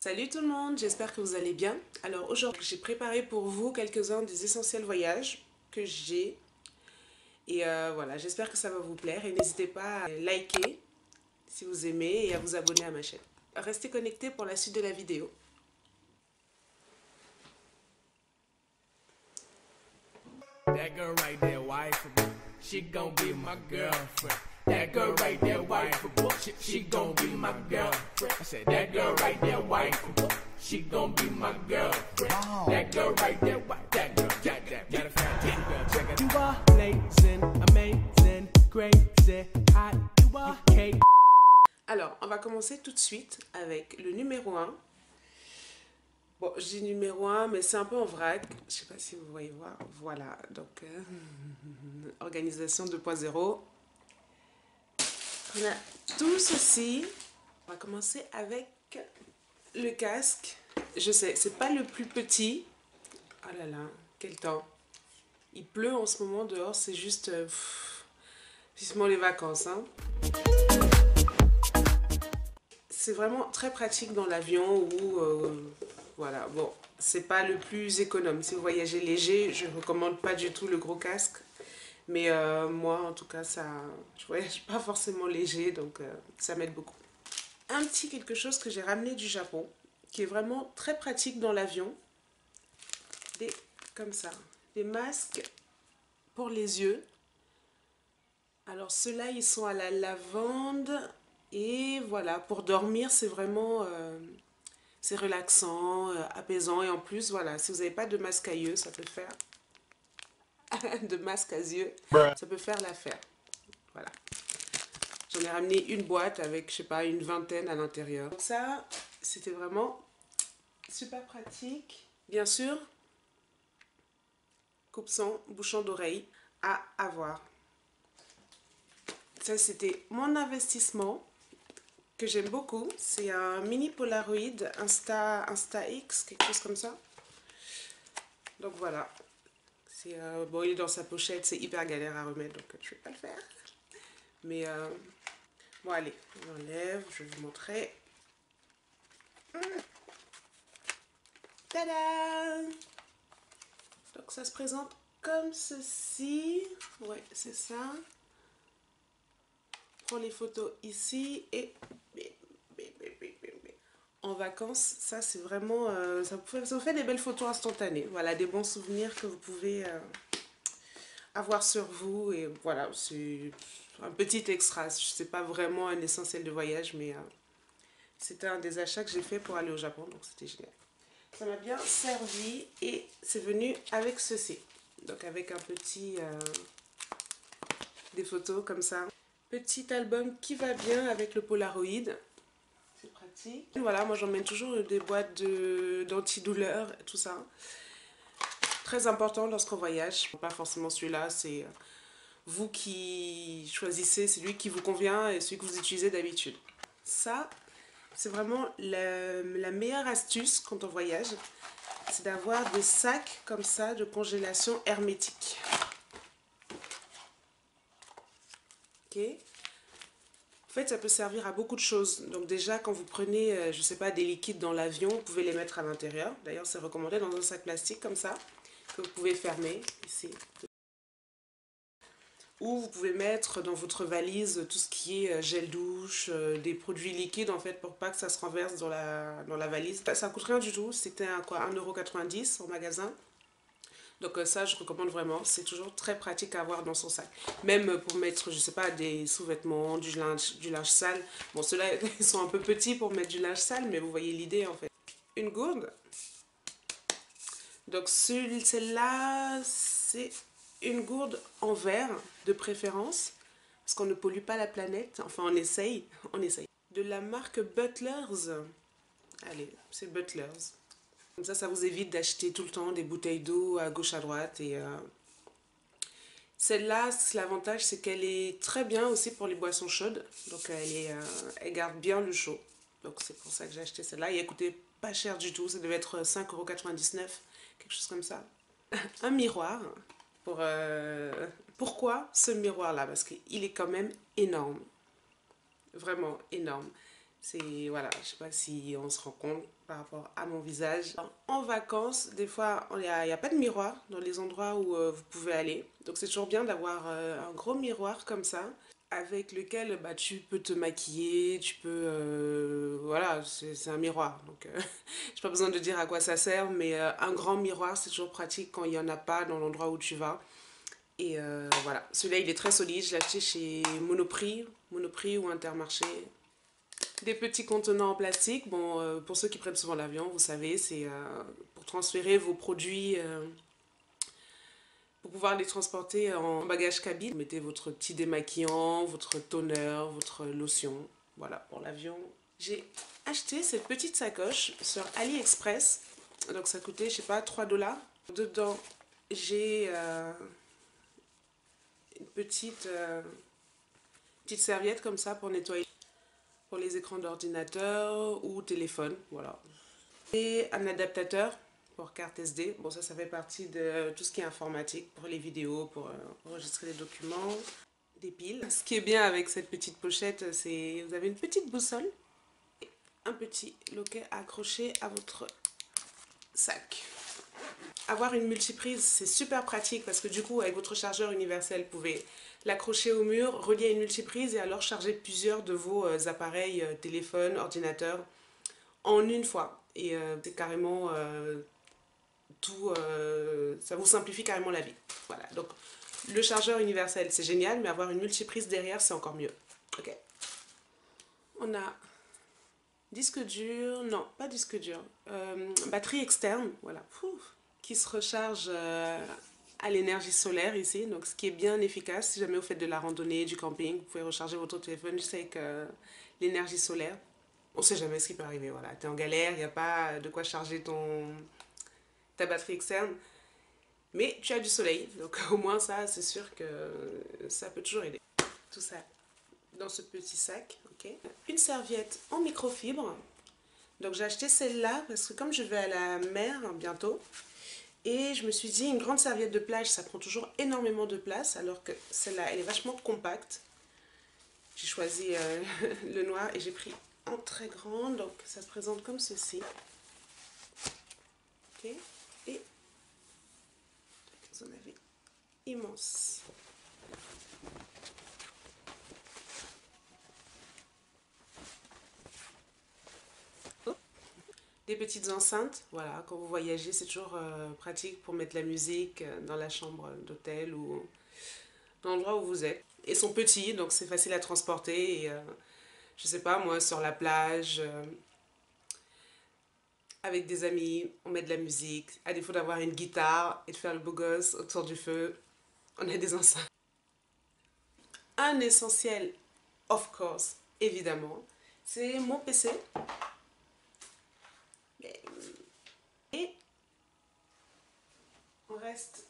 Salut tout le monde, j'espère que vous allez bien. Alors aujourd'hui, j'ai préparé pour vous quelques-uns des essentiels voyages que j'ai. Et voilà, j'espère que ça va vous plaire. Et n'hésitez pas à liker si vous aimez et à vous abonner à ma chaîne. Restez connectés pour la suite de la vidéo. That girl right there, wife, she gon' be my girlfriend. That girl right there, wife, she gon' be my girlfriend. I said that girl right there, wife, she gon' be my girlfriend. That girl right there, that girl, matter of fact, check it. You are blazing, amazing, crazy, hot, you are cake. Alors, on va commencer tout de suite avec le numéro 1. Bon, je dis numéro 1, mais c'est un peu en vrac. Je sais pas si vous voyez voir. Voilà, donc organisation 2.0. On a tout ceci. On va commencer avec le casque. Je sais, c'est pas le plus petit. Oh là là, quel temps. Il pleut en ce moment dehors, c'est juste... vivement les vacances, hein. C'est vraiment très pratique dans l'avion ou... voilà, bon, c'est pas le plus économe. Si vous voyagez léger, je ne recommande pas du tout le gros casque. Mais moi, en tout cas, je voyage pas forcément léger, donc ça m'aide beaucoup. Un petit quelque chose que j'ai ramené du Japon, qui est vraiment très pratique dans l'avion. Comme ça, des masques pour les yeux. Alors ceux-là, ils sont à la lavande. Et voilà, pour dormir, c'est vraiment... c'est relaxant, apaisant. Et en plus, voilà, si vous n'avez pas de masque à yeux, ça peut faire... de masque à yeux, ça peut faire l'affaire. Voilà. J'en ai ramené une boîte avec, je sais pas, une vingtaine à l'intérieur. Donc ça, c'était vraiment super pratique. Bien sûr, coupe-son, bouchon d'oreille à avoir. Ça, c'était mon investissement que j'aime beaucoup. C'est un mini Polaroid Insta X, quelque chose comme ça. Donc voilà. Bon, il est dans sa pochette, c'est hyper galère à remettre, donc je vais pas le faire. Mais bon, allez, on enlève, je vais vous montrer. Tada! Donc ça se présente comme ceci. Ouais, c'est ça. Prends les photos ici et en vacances, ça c'est vraiment, ça vous fait des belles photos instantanées. Voilà, des bons souvenirs que vous pouvez avoir sur vous. Et voilà, c'est un petit extra. C'est pas vraiment un essentiel de voyage, mais c'était un des achats que j'ai fait pour aller au Japon, donc c'était génial. Ça m'a bien servi et c'est venu avec ceci. Donc avec un petit, des photos comme ça. Petit album qui va bien avec le Polaroid. C'est pratique. Voilà, moi j'emmène toujours des boîtes d'antidouleurs et tout ça. Très important lorsqu'on voyage. Pas forcément celui-là, c'est vous qui choisissez celui qui vous convient et celui que vous utilisez d'habitude. Ça, c'est vraiment la meilleure astuce quand on voyage. C'est d'avoir des sacs comme ça de congélation hermétique. Ok. En fait, ça peut servir à beaucoup de choses. Donc déjà, quand vous prenez, je ne sais pas, des liquides dans l'avion, vous pouvez les mettre à l'intérieur. D'ailleurs, c'est recommandé dans un sac plastique comme ça, que vous pouvez fermer ici. Ou vous pouvez mettre dans votre valise tout ce qui est gel douche, des produits liquides en fait, pour pas que ça se renverse dans la valise. Ça coûte rien du tout, c'était quoi, 1,90 € au magasin. Donc ça, je recommande vraiment. C'est toujours très pratique à avoir dans son sac. Même pour mettre, je sais pas, des sous-vêtements, du linge sale. Bon, ceux-là, ils sont un peu petits pour mettre du linge sale, mais vous voyez l'idée en fait. Une gourde. Donc celle-là, c'est une gourde en verre de préférence. Parce qu'on ne pollue pas la planète. Enfin, on essaye. On essaye. De la marque Butlers. Allez, c'est Butlers. Comme ça vous évite d'acheter tout le temps des bouteilles d'eau à gauche à droite. Et celle-là, l'avantage, c'est qu'elle est très bien aussi pour les boissons chaudes. Donc elle garde bien le chaud. Donc c'est pour ça que j'ai acheté celle-là. Et elle coûtait pas cher du tout. Ça devait être 5,99 €, quelque chose comme ça. Un miroir. Pourquoi ce miroir-là? Parce qu'il est quand même énorme. Vraiment énorme. Voilà, je sais pas si on se rend compte par rapport à mon visage. En vacances, des fois, il n'y a pas de miroir dans les endroits où vous pouvez aller. Donc c'est toujours bien d'avoir un gros miroir comme ça, avec lequel bah, tu peux te maquiller, tu peux... voilà, c'est un miroir. Donc j'ai pas besoin de dire à quoi ça sert, mais un grand miroir, c'est toujours pratique quand il n'y en a pas dans l'endroit où tu vas. Et voilà, celui-là il est très solide, je l'ai acheté chez Monoprix ou Intermarché. Des petits contenants en plastique, bon, pour ceux qui prennent souvent l'avion, vous savez, c'est pour transférer vos produits, pour pouvoir les transporter en bagage cabine. Vous mettez votre petit démaquillant, votre toner, votre lotion, voilà, pour l'avion. J'ai acheté cette petite sacoche sur AliExpress, donc ça coûtait, je sais pas, 3 $. Dedans, j'ai une petite serviette comme ça pour nettoyer pour les écrans d'ordinateur ou téléphone, voilà. Et un adaptateur pour carte SD. Bon, ça fait partie de tout ce qui est informatique, pour les vidéos, pour enregistrer les documents. Des piles. Ce qui est bien avec cette petite pochette, c'est vous avez une petite boussole et un petit loquet accroché à votre sac. Avoir une multiprise, c'est super pratique parce que du coup, avec votre chargeur universel, vous pouvez l'accrocher au mur, relier à une multiprise et alors charger plusieurs de vos appareils, téléphone, ordinateur, en une fois. Et c'est carrément tout, ça vous simplifie carrément la vie. Voilà, donc le chargeur universel, c'est génial, mais avoir une multiprise derrière, c'est encore mieux. Ok. On a disque dur, non, pas disque dur, batterie externe, voilà. Qui se recharge à l'énergie solaire ici, donc ce qui est bien efficace. Si jamais vous faites de la randonnée, du camping, vous pouvez recharger votre téléphone juste avec l'énergie solaire. On ne sait jamais ce qui peut arriver, voilà. Tu es en galère, il n'y a pas de quoi charger ta batterie externe, mais tu as du soleil, donc au moins ça, c'est sûr que ça peut toujours aider. Tout ça dans ce petit sac, ok. Une serviette en microfibre. Donc j'ai acheté celle-là parce que comme je vais à la mer bientôt, et je me suis dit, une grande serviette de plage, ça prend toujours énormément de place, alors que celle-là, elle est vachement compacte. J'ai choisi le noir et j'ai pris en très grand, donc ça se présente comme ceci. Ok, et vous en avez immense. Des petites enceintes, voilà, quand vous voyagez, c'est toujours pratique pour mettre la musique dans la chambre d'hôtel ou dans l'endroit où vous êtes. Ils sont petits, donc c'est facile à transporter. Et je sais pas, moi, sur la plage, avec des amis, on met de la musique. À défaut d'avoir une guitare et de faire le beau gosse autour du feu, on a des enceintes. Un essentiel, of course, évidemment, c'est mon PC. Et on reste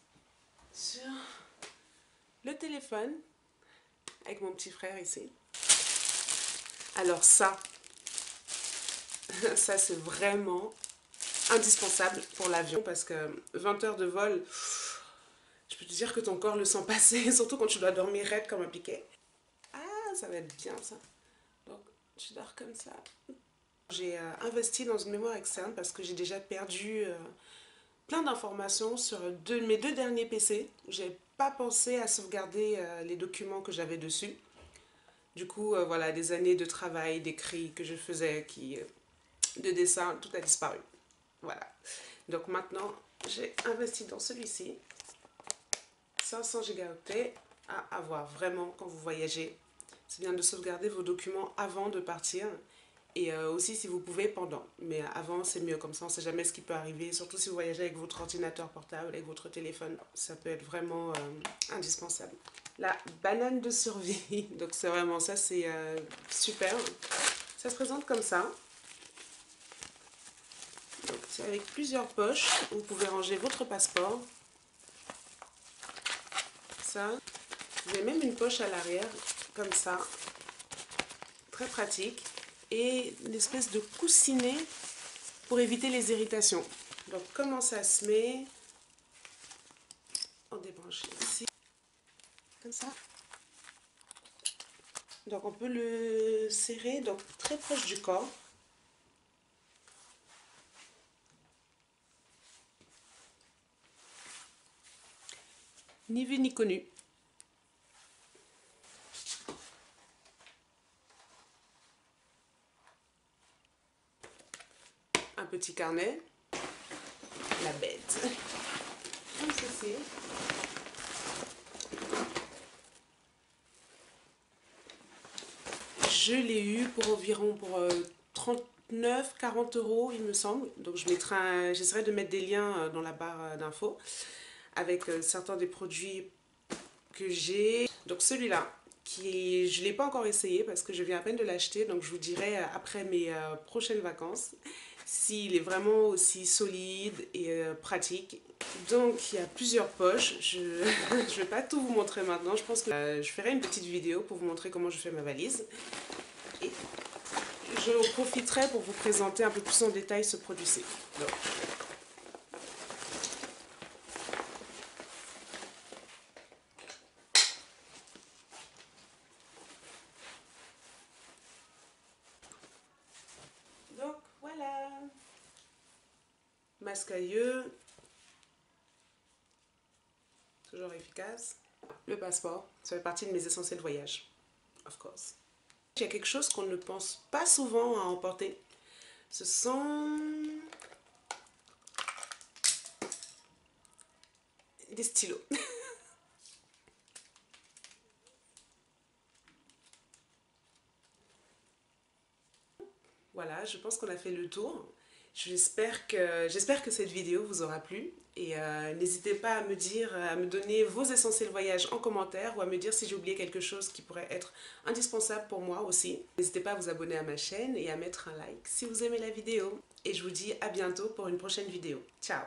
sur le téléphone avec mon petit frère ici. Alors ça c'est vraiment indispensable pour l'avion parce que 20 heures de vol, je peux te dire que ton corps le sent passer, surtout quand tu dois dormir raide comme un piquet. Ah, ça va être bien ça. Donc tu dors comme ça. J'ai investi dans une mémoire externe parce que j'ai déjà perdu plein d'informations sur mes deux derniers PC. J'ai pas pensé à sauvegarder les documents que j'avais dessus. Du coup, voilà, des années de travail, d'écrit que je faisais, de dessin, tout a disparu. Voilà. Donc maintenant, j'ai investi dans celui-ci. 500 gigaoctets à avoir vraiment quand vous voyagez. C'est bien de sauvegarder vos documents avant de partir. Et aussi si vous pouvez pendant. Mais avant c'est mieux, comme ça on ne sait jamais ce qui peut arriver. Surtout si vous voyagez avec votre ordinateur portable, avec votre téléphone. Ça peut être vraiment indispensable. La banane de survie. Donc c'est vraiment ça, c'est super. Ça se présente comme ça. C'est avec plusieurs poches. Vous pouvez ranger votre passeport. Ça. Vous avez même une poche à l'arrière, comme ça. Très pratique. Et une espèce de coussinet pour éviter les irritations. Donc comment ça se met? On débranche ici, comme ça. Donc on peut le serrer donc très proche du corps. Ni vu ni connu. Un petit carnet. La bête. Comme ceci. Je l'ai eu pour environ 39-40 € il me semble. Donc j'essaierai de mettre des liens dans la barre d'infos avec certains des produits que j'ai. Donc celui-là, je ne l'ai pas encore essayé parce que je viens à peine de l'acheter. Donc je vous dirai après mes prochaines vacances s'il est vraiment aussi solide et pratique. Donc il y a plusieurs poches. Je ne vais pas tout vous montrer maintenant. Je pense que je ferai une petite vidéo pour vous montrer comment je fais ma valise. Et je profiterai pour vous présenter un peu plus en détail ce produit-ci. Donc voilà, masque à yeux, toujours efficace. Le passeport, ça fait partie de mes essentiels voyages, of course. Il y a quelque chose qu'on ne pense pas souvent à emporter. Ce sont des stylos. Voilà, je pense qu'on a fait le tour. J'espère que cette vidéo vous aura plu. Et n'hésitez pas à me dire, à me donner vos essentiels voyages en commentaire ou à me dire si j'ai oublié quelque chose qui pourrait être indispensable pour moi aussi. N'hésitez pas à vous abonner à ma chaîne et à mettre un like si vous aimez la vidéo. Et je vous dis à bientôt pour une prochaine vidéo. Ciao!